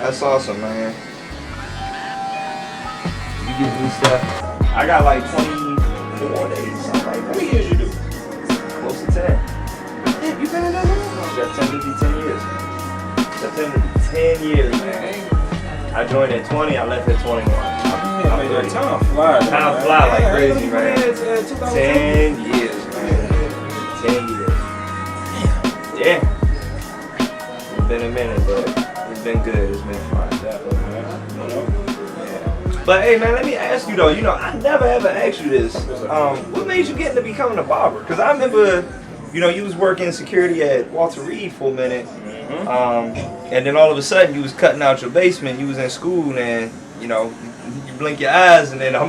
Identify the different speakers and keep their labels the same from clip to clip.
Speaker 1: That's awesome, man. You get new stuff. I got like 24 days, something like that.
Speaker 2: How many years you do?
Speaker 1: Close to 10.
Speaker 2: Yeah, you been in that long?
Speaker 1: September be 10 years. September be 10 years, man. I joined at 20, I left at 21.
Speaker 2: Yeah, man, time flies.
Speaker 1: Time fly like crazy, man.
Speaker 2: 10
Speaker 1: years, man. 10 years. Yeah. It's been a minute, but it's been good. It's been fun.
Speaker 2: Definitely, man.
Speaker 1: Yeah. But hey, man, let me ask you though. You know, I never ever asked you this. What made you get into becoming a barber? Because I remember, you know, you was working security at Walter Reed for a minute. And then all of a sudden you was cutting out your basement. You was in school, and you know, you blink your eyes, and then I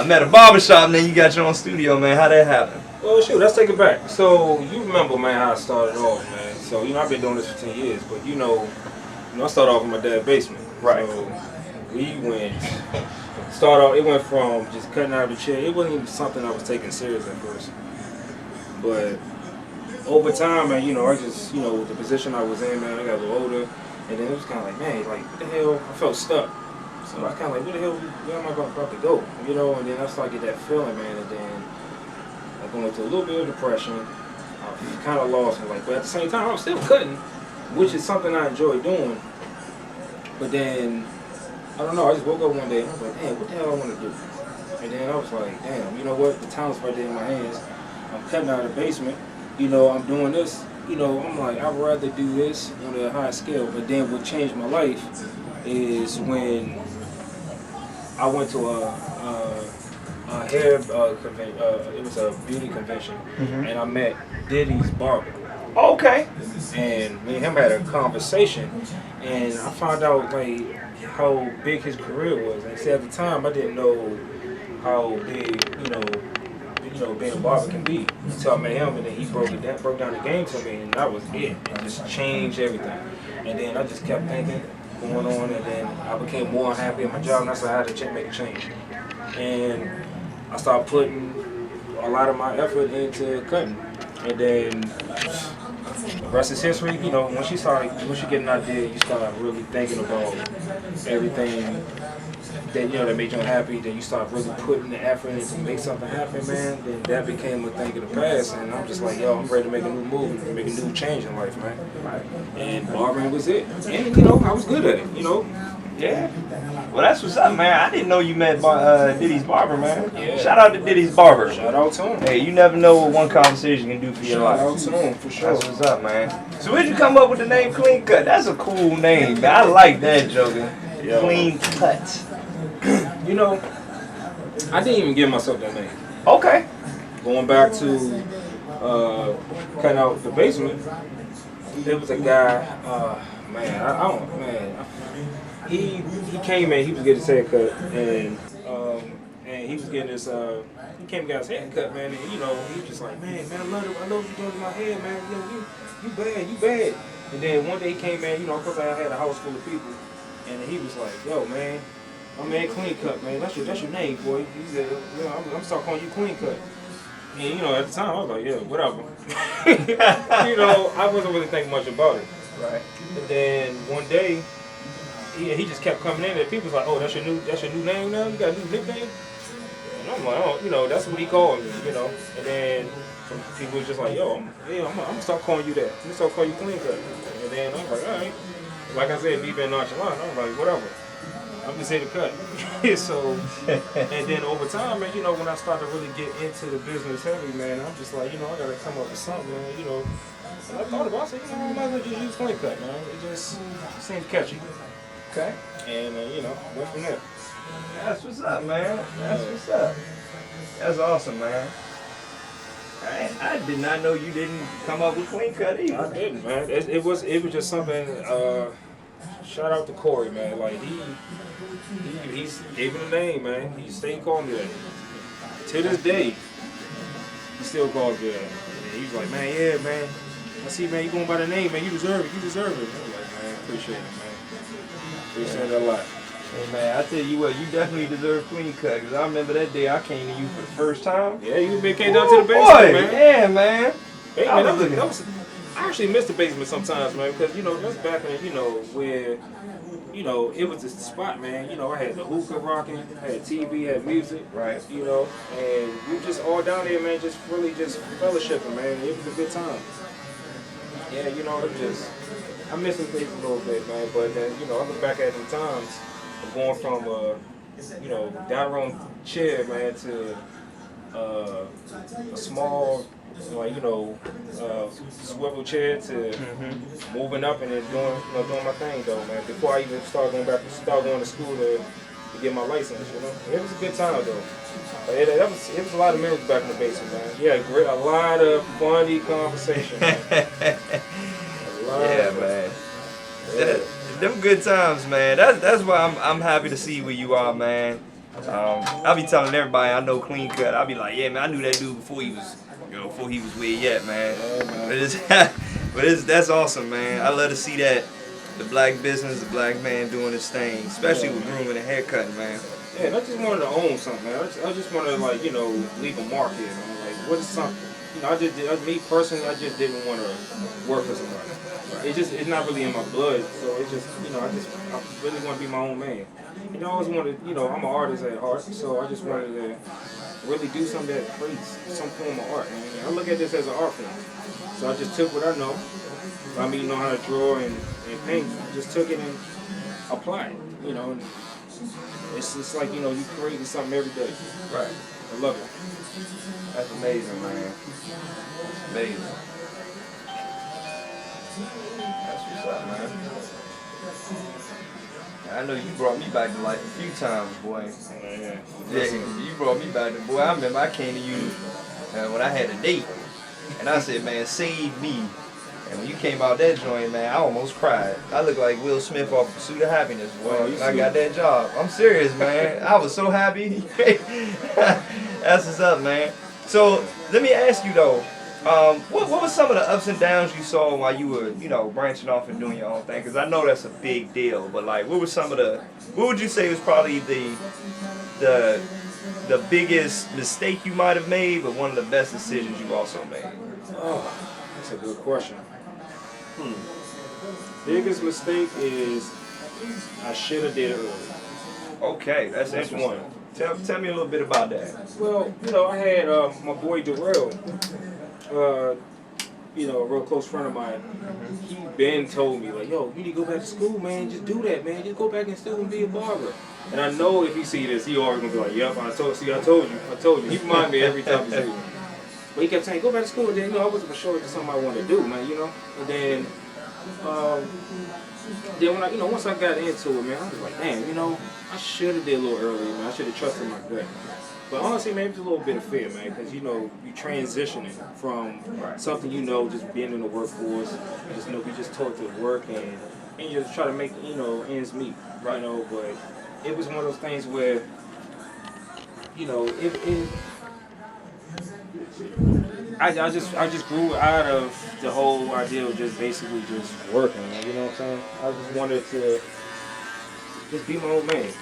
Speaker 1: met a barber shop, and then you got your own studio, man. How that happen?
Speaker 2: Well, shoot, let's take it back. So you remember, man, how I started off, man. So you know, I've been doing this for 10 years, but you know, I started off in my dad's basement.
Speaker 1: Right.
Speaker 2: So it went from just cutting out the chair. It wasn't even something I was taking serious at first, but over time, man, you know, I just, you know, the position I was in, man, I got a little older, and then it was kind of like, man, like, what the hell, I felt stuck. So I was kind of like, where the hell, where am I about to go? You know, and then I started to get that feeling, man, and then I went into a little bit of depression. I kind of lost it, like, but at the same time, I was still cutting, which is something I enjoy doing. But then, I don't know, I just woke up one day, and I was like, damn, what the hell I want to do? And then I was like, damn, you know what, the talent's right there in my hands. I'm cutting out of the basement. You know, I'm doing this, you know, I'm like, I'd rather do this on a high scale. But then what changed my life is when I went to a hair convention, it was a beauty convention, and I met Diddy's Barber.
Speaker 1: Okay.
Speaker 2: And me and him had a conversation, and I found out, like, how big his career was. And see, at the time, I didn't know how big, you know, being a barber can be. Until I met him, and then he broke down the game to me, and that was it. It just changed everything. And then I just kept thinking, going on, and then I became more unhappy at my job, and that's why I had to make a change. And I started putting a lot of my effort into cutting. And then the rest is history. You know, once you get an idea, you start really thinking about everything that, you know, that made you unhappy, then you start really putting the effort in to make something happen, man, then that became a thing of the past, and I'm just like, yo, I'm ready to make a new move and make a new change in life, man. And barbering was it. And, you know, I was good at it, you know.
Speaker 1: Yeah. Well, that's what's up, man. I didn't know you met Diddy's Barber, man.
Speaker 2: Yeah.
Speaker 1: Shout out to Diddy's Barber.
Speaker 2: Shout out to him.
Speaker 1: Hey, you never know what one conversation can do for your life.
Speaker 2: Shout out to him, for sure.
Speaker 1: That's what's up, man. So where'd you come up with the name KleanKut? That's a cool name, man. I like that, Joker.
Speaker 2: Yeah.
Speaker 1: KleanKut.
Speaker 2: You know, I didn't even give myself that name.
Speaker 1: Okay.
Speaker 2: Going back to cutting out the basement, there was a guy, he came in, he was getting his haircut, and he was getting his, he came and got his haircut, man, and you know, he was just like, man, I love what you're doing to my hair, man, you know, you bad. And then one day he came in, you know, of course I had a house full of people, and he was like, yo, man, my man KleanKut, man, that's your name, boy. He said, you know, I'm start calling you KleanKut. And you know, at the time I was like, yeah, whatever. You know, I wasn't really thinking much about it.
Speaker 1: Right.
Speaker 2: And then one day, he just kept coming in, and people was like, oh, that's your new name now? You got a new nickname? And I'm like, oh, you know, that's what he called me, you know. And then some people was just like, yo, I'm gonna start calling you that. I'm gonna start calling you KleanKut. And then I was like, all right. Like I said, me being nonchalant, I was like, whatever. I'm just here to cut. So, and then over time, man, you know, when I started to really get into the business heavy, man, I'm just like, you know, I gotta come up with something, man, you know. And I thought about it, I said, you know, I might as well just use KleanKut, man. It just seemed catchy.
Speaker 1: Okay.
Speaker 2: And, you know, went from there.
Speaker 1: That's what's up, man. That's what's up. That's awesome, man. I did not know you didn't come up with KleanKut either.
Speaker 2: I didn't, man. It was just something. Shout out to Corey, man. Like he gave me the name, man. He stayed calling me that. To this day, he still calls me that. And he's like, man, yeah, man. I see, man, you going by the name, man. You deserve it. I'm like, man, appreciate it, man. Appreciate it a lot.
Speaker 1: Hey man, I tell you what, you definitely deserve KleanKut, because I remember that day I came to you for the first time.
Speaker 2: Yeah, you came down to the basement, man.
Speaker 1: Yeah, man.
Speaker 2: Hey, man, I I actually miss the basement sometimes, man, because you know that's back in where it was a spot, man. I had the hookah rocking, had TV, had music,
Speaker 1: Right.
Speaker 2: And we just all down there, man, just really just fellowshipping, man. It was a good time. Yeah, it just I miss them things a little bit, man. But then I look back at them times of going from down room chair, man, to a small, swivel chair to moving up and then doing my thing though, man. Before I even start going to school to get my license, It was a good time though. It was a lot of memories back in the basement, man. Yeah, a lot of funny conversation, man.
Speaker 1: Man. Them good times, man. That's why I'm happy to see where you are, man. I be telling everybody I know KleanKut. I be like, yeah, man, I knew that dude before he was where he at, man. That's awesome, man. I love to see that the black business, the black man doing his thing, especially with grooming and haircutting, man.
Speaker 2: Yeah, and I just wanted to own something, man. I just wanted to leave a mark here, man. Like, what is something? Me personally, I just didn't want to work for somebody. Right. It's not really in my blood, so it just, I really want to be my own man. I always wanted, I'm an artist at heart, so I just wanted to really do something that creates some form of art. Man. I look at this as an art form. So I just took what I know. I mean, how to draw and paint. Just took it and applied it, And it's just like, you creating something every day.
Speaker 1: Right.
Speaker 2: I love it.
Speaker 1: That's amazing, man. That's amazing. That's what's up, man. I know you brought me back to life a few times, boy. Yeah, you brought me back to, boy, I remember I came to you when I had a date. And I said, man, save me. And when you came out that joint, man, I almost cried. I looked like Will Smith off Pursuit of Happiness, boy. When I got that job. I'm serious, man. I was so happy. That's what's up, man. So, let me ask you, though. What were some of the ups and downs you saw while you were, branching off and doing your own thing? Because I know that's a big deal. But, like, what would you say was probably the biggest mistake you might have made, but one of the best decisions you also made?
Speaker 2: Oh, that's a good question. Biggest mistake is I should have did it earlier.
Speaker 1: Okay, that's one. Tell me a little bit about that.
Speaker 2: Well, I had my boy Darrell, a real close friend of mine. He been told me, like, yo, you need to go back to school, man. Just do that, man. Just go back and still and be a barber. And I know if he see this, he always gonna be like, yep, I told you. He remind me every time he see me. But he kept saying, go back to school. And then, I wasn't for sure it's something I wanted to do, man, And then, when I, once I got into it, man, I was like, damn, I should have did a little earlier, man. I should have trusted my gut. But honestly, man, it's a little bit of fear, man, because, you transitioning from something, just being in the workforce, we just taught to work and just try to make, ends meet, But it was one of those things where, I just grew out of the whole idea of just basically just working, you know what I'm saying? I just wanted to just be my own man,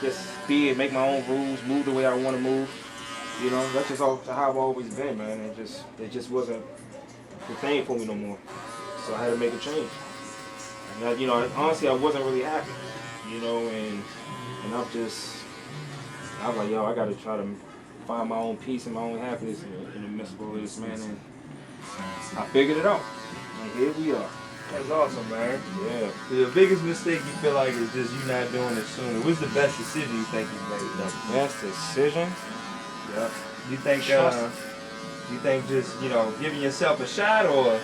Speaker 2: just make my own rules, move the way I want to move, that's just how I've always been, man. It just wasn't the thing for me no more, so I had to make a change. And honestly, I wasn't really happy, and I was like, yo, I got to try to find my own peace and my own happiness in the midst of all this, man. And I figured it out. And here we are.
Speaker 1: That's awesome, man.
Speaker 2: Yeah.
Speaker 1: The biggest mistake you feel like is just you not doing it sooner. What's the best decision you think you made?
Speaker 2: The best decision?
Speaker 1: Yeah. You think just, giving yourself a shot or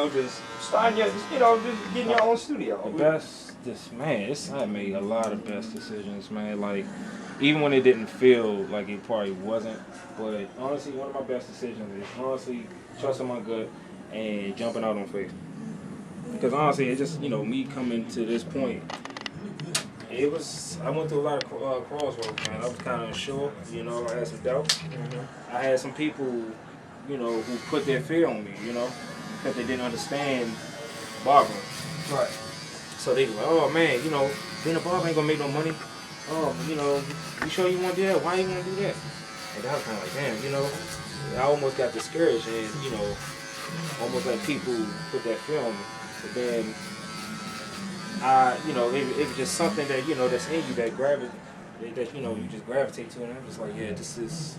Speaker 1: just starting just getting your own studio?
Speaker 2: The best, I made a lot of best decisions, man. Like, even when it didn't feel like it probably wasn't. But honestly, one of my best decisions is trusting my gut and jumping out on faith. Because honestly, it's just, me coming to this point, I went through a lot of crossroads, man. I was kind of unsure, I had some doubts. Mm-hmm. I had some people, who put their fear on me, because they didn't understand barbering.
Speaker 1: Right.
Speaker 2: So they were like, oh man, being a barber ain't gonna make no money. Oh, you sure you want to do that? Why you want to do that? And I was kind of like, damn, I almost got discouraged. And, almost like people put that film. But then, it was just something that, that's in you that you just gravitate to. And I'm just like, yeah, this is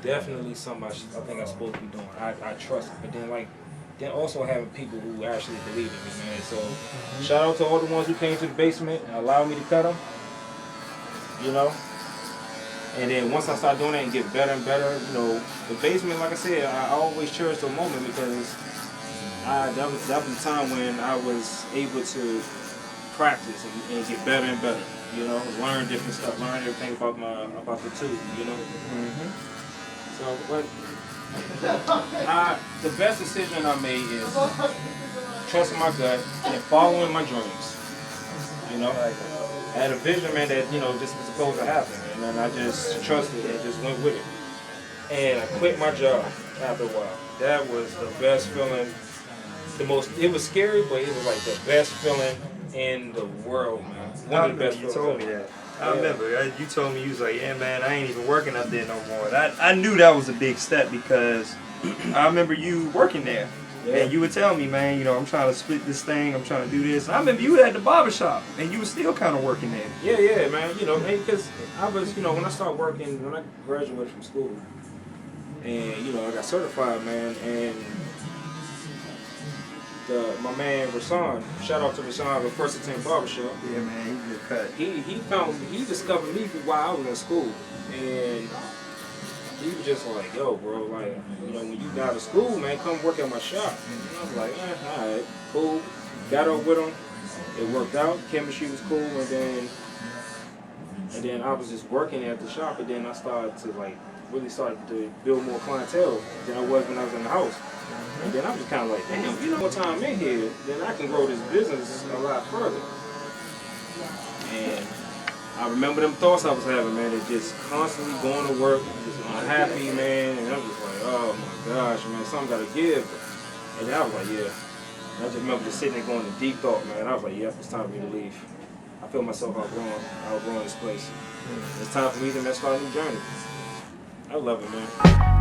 Speaker 2: definitely something I think I'm supposed to be doing. I trust it. But then also having people who actually believe in me, man. So shout out to all the ones who came to the basement and allowed me to cut them, And then once I started doing that and get better and better, the basement, like I said, I always cherish the moment because that was the time when I was able to practice and get better and better, learn different stuff, learn everything about the tube, So, but the best decision I made is trusting my gut and following my dreams. I had a vision, man, that this was supposed to happen, and then I just trusted it and just went with it. And I quit my job after a while. That was the best feeling. It was scary, but it was like the best feeling in the world, man. One of the best
Speaker 1: you told me that. I remember you told me, you was like, yeah, man, I ain't even working up there no more. And I knew that was a big step because I remember you working there. Yeah. And you would tell me, man, I'm trying to split this thing, I'm trying to do this. And I remember you were at the barber shop and you were still kind of working there.
Speaker 2: Yeah, man, because I was, when I started working, when I graduated from school, and, I got certified, man, and my man Rasan, shout out to Rasan with First Attempt Barbershop.
Speaker 1: Yeah, man, he good cut.
Speaker 2: He discovered me while I was in school, and he was just like, yo, bro, like, when you got out of school, man, come work at my shop. And I was like, all right, cool. Got up with him. It worked out. Chemistry was cool, and then I was just working at the shop, and then I started to really started to build more clientele than I was when I was in the house. And then I was kind of like, damn, more time in here, then I can grow this business a lot further. And I remember them thoughts I was having, man, that just constantly going to work, just unhappy, man, and I was just like, oh my gosh, man, something got to give. And then I was like, yeah. And I just remember just sitting there going to deep thought, man. I was like, yeah, it's time for me to leave. I feel myself outgrowing this place. It's time for me to start a new journey. I love it, man.